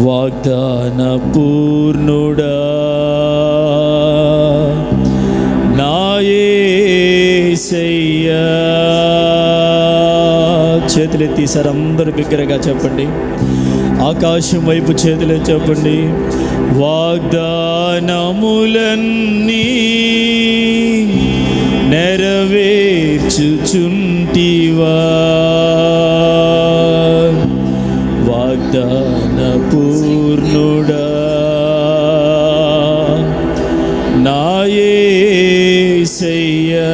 వాగ్దాన పూర్ణుడా నా యేసయ్యా. చేతులెత్తి సార్ అందరూ బిగ్గరగా చెప్పండి, ఆకాశం వైపు చేతులే చెప్పండి. వాగ్దానములన్నీ నెరవేర్చుచుంటివా, వాగ్దాన పూర్ణుడా నా యేసయ్యా.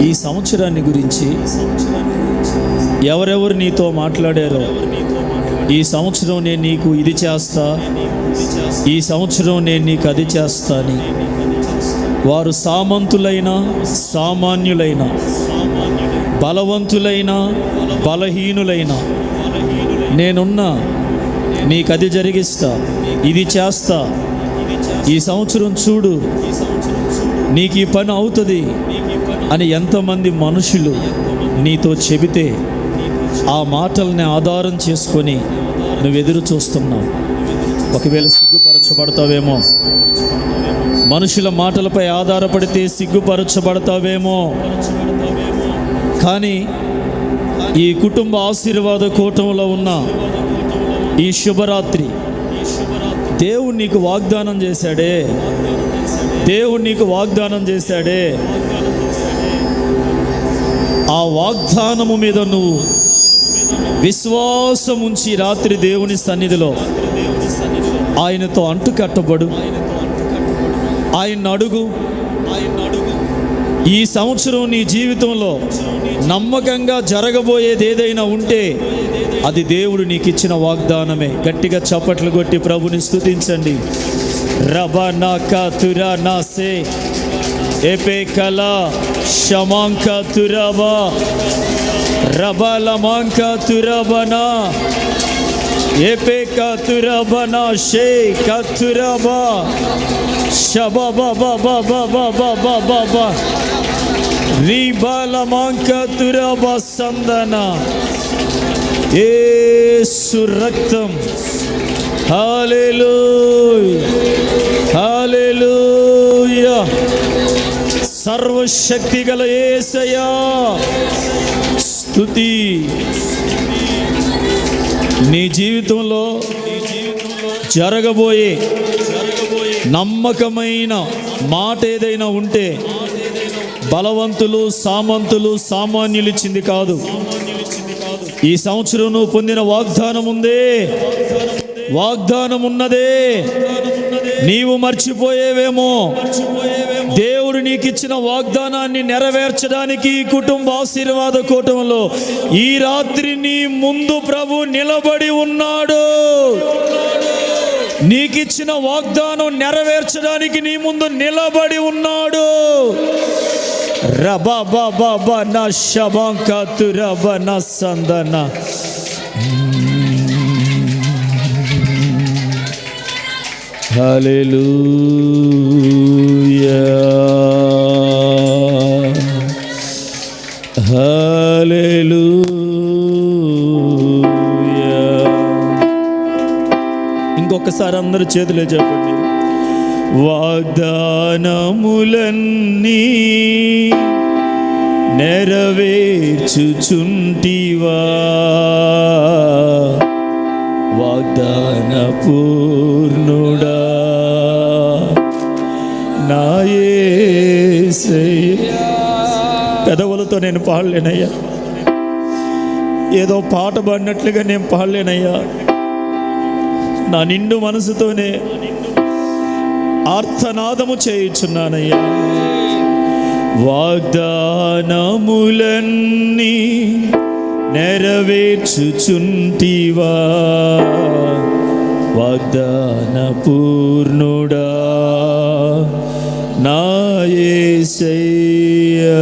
ఈ సంవత్సరాన్ని గురించి ఎవరెవరు నీతో మాట్లాడారో, ఈ సంవత్సరం నేను నీకు ఇది చేస్తా, ఈ సంవత్సరం నేను నీకు అది చేస్తా అని, వారు సామంతులైన సామాన్యులైన, బలవంతులైన బలహీనులైన, నేనున్నా నీకు అది జరిగిస్తా, ఇది చేస్తా, ఈ సంవత్సరం చూడు నీకు ఈ పని అవుతుంది అని ఎంతమంది మనుషులు నీతో చెబితే ఆ మాటల్ని ఆధారం చేసుకొని నువ్వు ఎదురు చూస్తున్నావు. ఒకవేళ సిగ్గుపరచబడతావేమో, మనుషుల మాటలపై ఆధారపడితే సిగ్గుపరచబడతావేమో. కానీ ఈ కుటుంబ ఆశీర్వాద కూటంలో ఉన్న ఈ శుభరాత్రి దేవుడు నీకు వాగ్దానం చేశాడే, దేవుడు నీకు వాగ్దానం చేశాడే. ఆ వాగ్దానము మీద నువ్వు విశ్వాసం ఉంచి రాత్రి దేవుని సన్నిధిలో ఆయనతో అంటుకట్టబడు, ఆయన అడుగు. ఈ సంవత్సరం నీ జీవితంలో నమ్మకంగా జరగబోయేది ఏదైనా ఉంటే అది దేవుడు నీకు ఇచ్చిన వాగ్దానమే. గట్టిగా చప్పట్లు కొట్టి ప్రభుని స్తుతించండి. రబనా కతురా నాసే ఎపే కలా షమాంక తురబా రబలమాంక తురబనా ఎపే కతురబనా షే కతురబా షబబా బాబా బాబా బాబా బాబా రిబలమాంక తురబా సందన యేసు రక్తం. హల్లెలూయా హల్లెలూయా. సర్వశక్తి గల యేసయ్యా స్తుతి. నీ జీవితంలో జరగబోయే నమ్మకమైన మాట ఏదైనా ఉంటే బలవంతులు సామంతులు సామాన్యులు ఇచ్చింది కాదు. ఈ సంవత్సరం నువ్వు పొందిన వాగ్దానం ఉందే, వాగ్దానం ఉన్నదే. నీవు మర్చిపోయేవేమో. దేవుడు నీకు ఇచ్చిన వాగ్దానాన్ని నెరవేర్చడానికి కుటుంబ ఆశీర్వాద కూటంలో ఈ రాత్రి నీ ముందు ప్రభు నిలబడి ఉన్నాడు. నీకిచ్చిన వాగ్దానం నెరవేర్చడానికి నీ ముందు నిలబడి ఉన్నాడు. రబా బాబా నా షబాంక తురబ నా సందన. హల్లెలూయా హల్లెలూయా. ఇంకొకసారి అందరూ చేతులే చెప్పండి. వాగ్దానములన్నీ నెరవేర్చుచుంటివా, వాగ్దాన పూర్ణుడా నా యేసయ్యా. పెదవులతో నేను పాడలేనయ్యా, ఏదో పాట పాడినట్లుగా నేను పాడలేనయ్యా. నా నిండు మనసుతోనే ఆర్తనాదము చేయుచున్నానయ్యా. వాగ్దానములన్నీ నెరవేర్చుచుంటివా, వాగ్దాన పూర్ణుడా నా యేసయ్యా.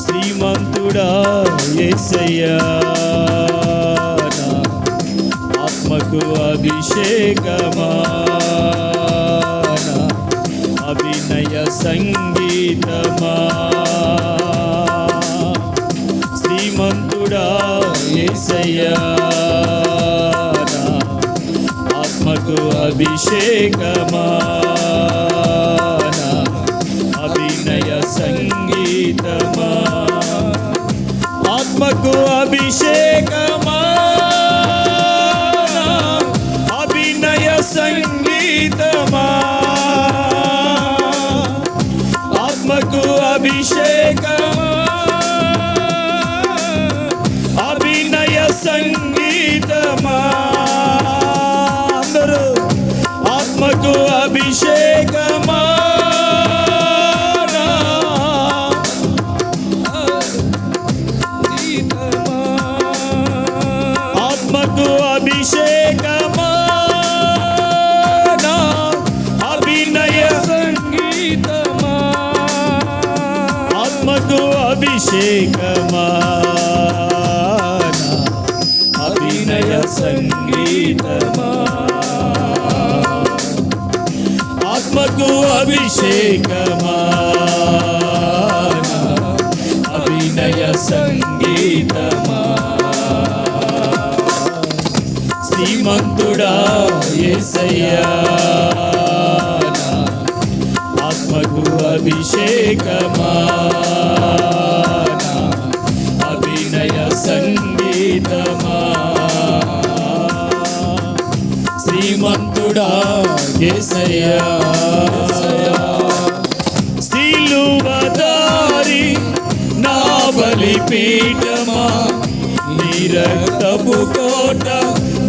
శ్రీమంతుడా యేసయ్యా, ఆత్మకు అభిషేకం అభిషేకమా నా అభినయ సంగీతమా శ్రీమంతుడా యేసయ్యా నా ఆత్మకు అభిషేకమా నా అభినయ సంగీతమా ఆత్మకు అభిషేకమా నా అభినయ సంగీతమా ఆత్మకు అభిషేకమా అభినయ సంగీతమా అందరూ ఆత్మకు అభిషేకమా ఆత్మకు అభిషేకమా నా అభినయ సంగీతమా ఆత్మకు అభిషేకమా నా అభినయ సంగీతమా ఆత్మకు అభిషేకమా నా అభినయ సంగీతమా శ్రీమంతుడా యేసయ్యా నా ఆత్మకు అభిషేకమా నా అభినయ సంగీతమా శ్రీమంతుడా యేసయ్యా సిలువదారి నా బలిపీఠమా నీ రక్తపు కోట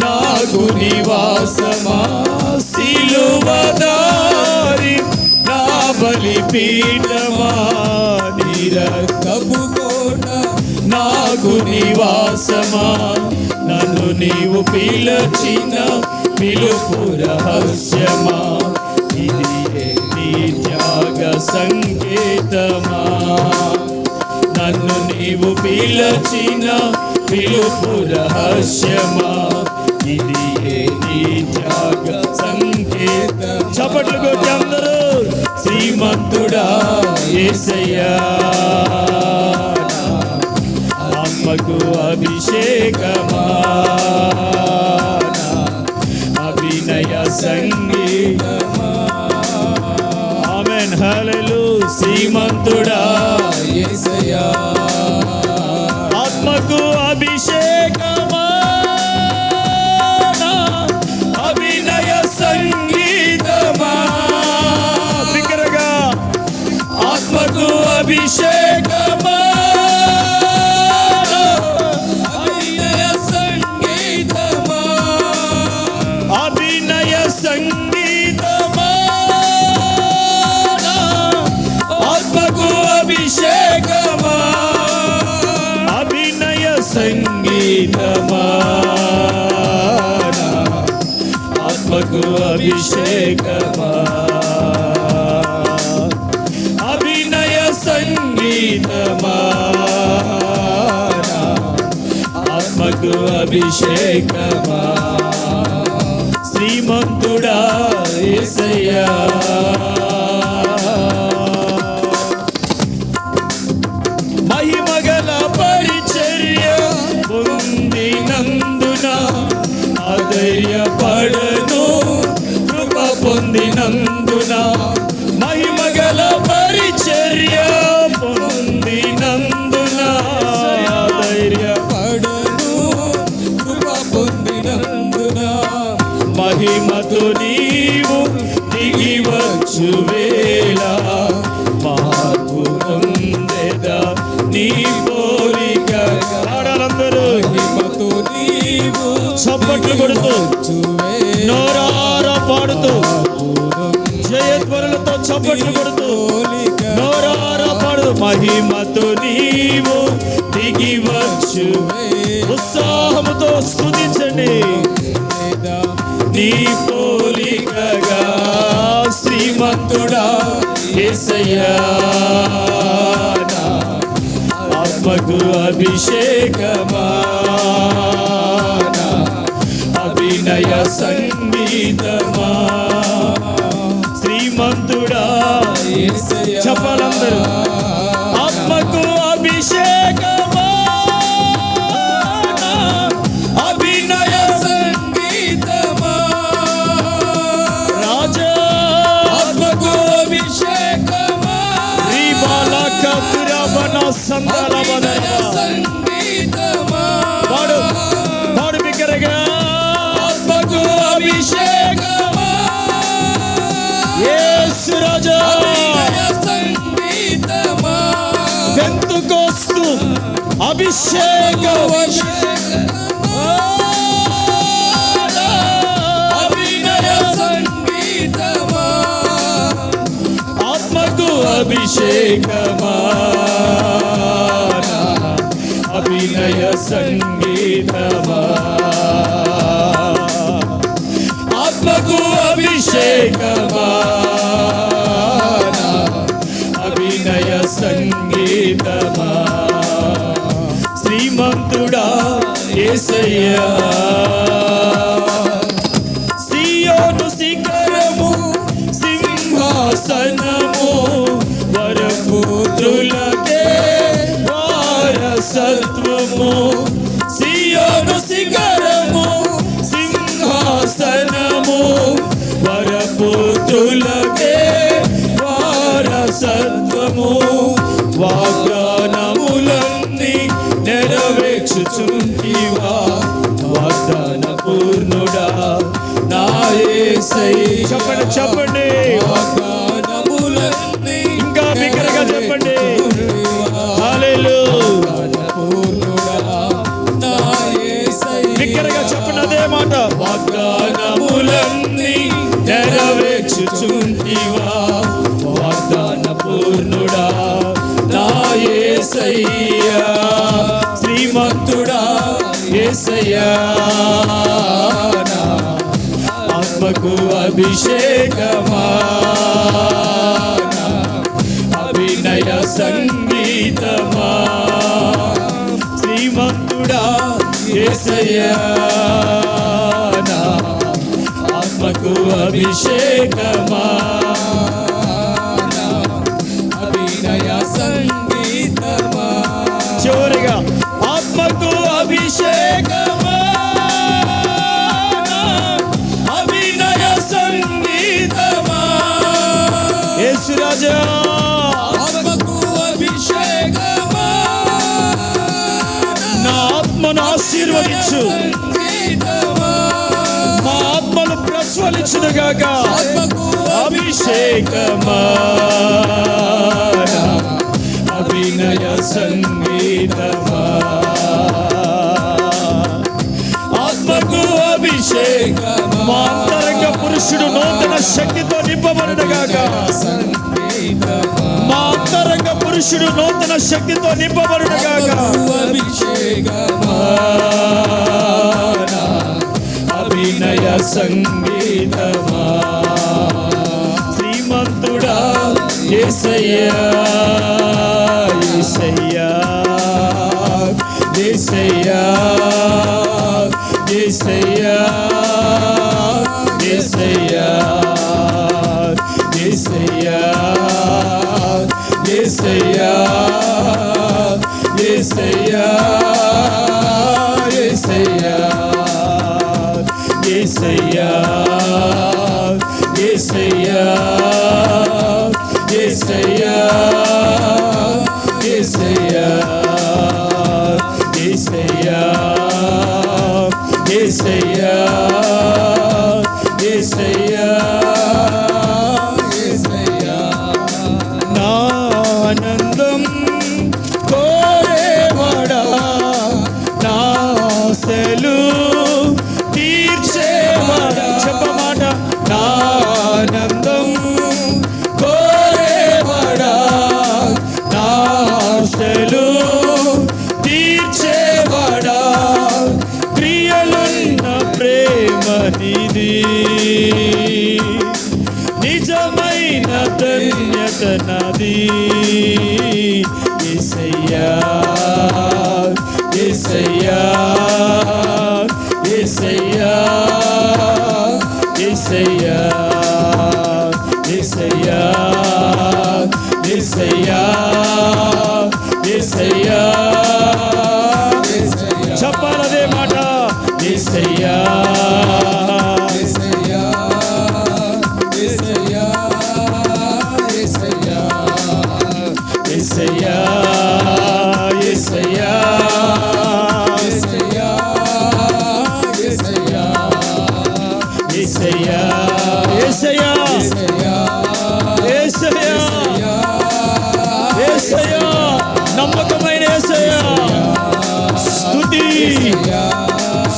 నాకు నివాసమా సిలువదారి నా బలిపీఠమా నీ రక్తపు కోట నాకు నివాసమా నన్ను నీవు పిలచిన పిలుపు రహస్యమా ఇది నీ త్యాగ సంకేతమా నన్ను నీవు పిలచిన పిలుపు రహస్యమా ఇది నీ త్యాగ సంకేతం చప్పట్లు కొట్టి అందరూ శ్రీమంతుడా యేసయ్యా నా ఆత్మకు అభిషేకమా నా అభినయ సంగీతమా ఆమేన్ హల్లెలూయా శ్రీమంతుడా యేసయ్యా ఆత్మకు అభిషేకమా నా అభినయ సంగీతమా బిగ్గరగా ఆత్మకు అభిషేకమా అభినయ సంగీతమా అభినయ సంగీతమా ఆత్మకు అభిషేకమా అభినయ సంగీతమా నా ఆత్మకు అభిషేకమా అభినయ సంగీతమా నా ఆత్మకు అభిషేకమా శ్రీమంతుడా యేసయ్యా మహిమగల పరిచర్య పొందినందున ఆధైర్యపడను కృప పొందినందున మహిమగల పరిచర్య పొందినందున ఆధైర్యపడను కృప పొందినందున మహిమతో నీవు దిగి వచ్చు వేళ మార్పు పొందెదా నీ పోలిక ఆడాలందరూ మహిమతో నీవు చప్పట్లు కొడుతూ నోరారా పాడుతూ జయధ్వనులతో చప్పట్లు కొడుతూ నోరారా పాడుతూ మహిమతో నీవు దిగి వచ్చు ఉత్సాహముతో స్తుతించండి నీ పోలికగా శ్రీమంతుడా యేసయ్యా నా ఆత్మకు అభిషేకమా నా అభినయ సంగీతమా శ్రీమంతుడా చెప్పాలందరూ ఆత్మకు అభిషేకమా అభినయ సంగీతమా రాజా ఆత్మకు అభిషేకమా రీబాల కపురబన సందలబన సంగీతమా పాడు పాడు బిగ్గరగా ఆత్మకు అభిషేకమా యేసు రాజా సంగీతమా పెంతెకోస్తు అభిషేకం అభినయ సంగీతమా ఆత్మకు అభిషేకమా అభినయ సంగీతమా ఆత్మకు అభిషేకమా అభినయ సంగీతమా శ్రీమంతుడా యేసయ్యా సియోను శిఖరము సింహాసనము వరపుత్రులకే వారసత్వము సియోను శిఖరము సింహాసనము వరపుత్రులకే వారసత్వము వాగ్దానములన్నీ నెరవేర్చుచుంటివా వాగ్దాన పూర్ణుడా నా యేసయ్యా చెప్పండి చెప్పండి వాగ్దానములన్నీ ఇంకా బిగ్గరగా చెప్పండి హల్లెలూయా పూర్ణుడా నా యేసయ్యా బిగ్గరగా చెప్పండి అదే మాట వాగ్దానములన్నీ నెరవేర్చుచుంటివా వాగ్దాన పూర్ణుడా నా యేసయ్యా శ్రీమంతుడా యేసయ్యా ఆత్మకు అభిషేకమా అభినయ సంగీతమా శ్రీమంతుడా యేసయ్యా ఆత్మకు అభిషేకమా అభినయ సంగీతమా చివరిగా ఆత్మకు అభిషేకమా అభినయ సంగీతమా యేసు రాజా ఆత్మకు అభిషేకమా నా ఆత్మను ఆశీర్వదించు మా ఆత్మను ప్రజ్వలించునుగాక అభిషేకమా అభినయ సంగీతమా ఆత్మకు అభిషేకమా మా అంతరంగ పురుషుడు నూతన శక్తితో నింపబడునుగాక మా అంతరంగ పురుషుడు నూతన శక్తితో నింపబడునుగాక అభిషేకమా అభినయ సంగీతమా శ్రీమంతుడా యేసయ్యా యేసయ్యా యేసయ్యా యేసయ్యా యేసయ్యా యేసయ్యా యేసయ్యా యేసయ్యా యేసయ్యా యేసయ్యా యేసయ్యా యేసయ్యా యేసయ్యా యేసయ్యా యేసయ్యా యేసయ్యా యేసయ్యా నా ఆనందం కోరేవాడా నా ఆశలు తీర్చేవాడా చెప్పమాట నా ఆనందం కోరేవాడా నా ఆశలు తీర్చేవాడా ప్రియలున్న ప్రేమ నిధి నిజమైన ధన్యత నది యేసయ్యా యేసయ్యా యేసయ్యా యేసయ్యా యేసయ్యా యేసయ్యా యేసయ్యా చెప్పాలదే మాట యేసయ్యా యేసయ్యా యేసయ్యా యేసయ్యా యేసయ్యా యేసయ్యా యేసయ్యా యేసయ్యా యేసయ్యా యేసయ్యా నమ్మకమైన యేసయ్యా స్తుతి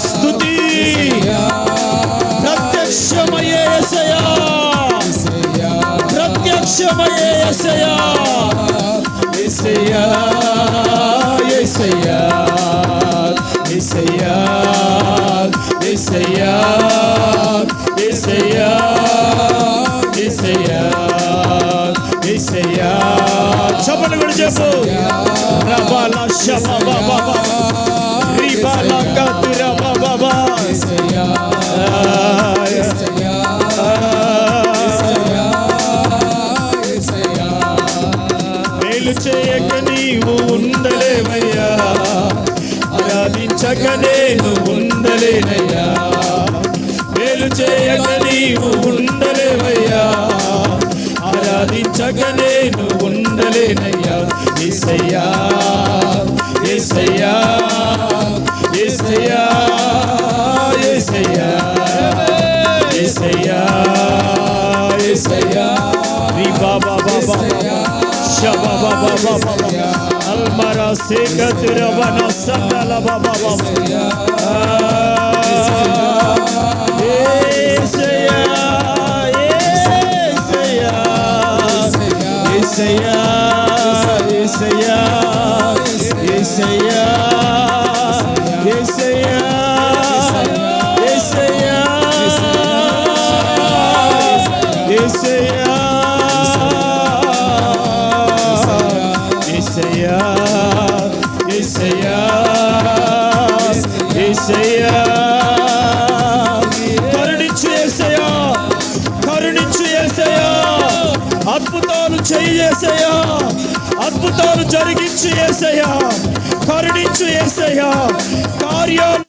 స్తుతి ప్రత్యక్షమయ్యే యేసయ్యా ప్రత్యక్షమయ్యే యేసయ్యా యేసయ్యా యేసయ్యా యేసయ్యా యేసయ్యా యేసయ్యా యేసయ్యా యేసయ్యా చప్పట్లు కొట్టి చెప్పు రబాల షబబ బాబా రిబాల కతుర బాబా యేసయ్యా యేసయ్యా యేసయ్యా మేలు చేయక నీవు ఉండలేవయ్యా ఆరాధించక నేను ఉండలేనయ్యా మేలు చేయక నీవు ఉండలేవయ్యా ఆరాధించక నేను ఉండలేనయ్యా యేసయ్యా యేసయ్యా యేసయ్యా యేసయ్యా యేసయ్యా యేసయ్యా రి బాబా బాబా షబా బాబా బాబా అల్మరా సేకతుర బన సందల బాబా బాబా యేసయ్యా యేసయ్యా యేసయ్యా యేసయ్యా యేసయ్యా యేసయ్యా యేసయ్యా యేసయ్యా యేసయ్యా యేసయ్యా యేసయ్యా కరుణించు యేసయ్యా కరుణించు యేసయ్యా అద్భుతాలు చేయి యేసయ్యా అద్భుతాలు జరిగించు యేసయ్యా కరుణించు యేసయ్యా కార్యాలు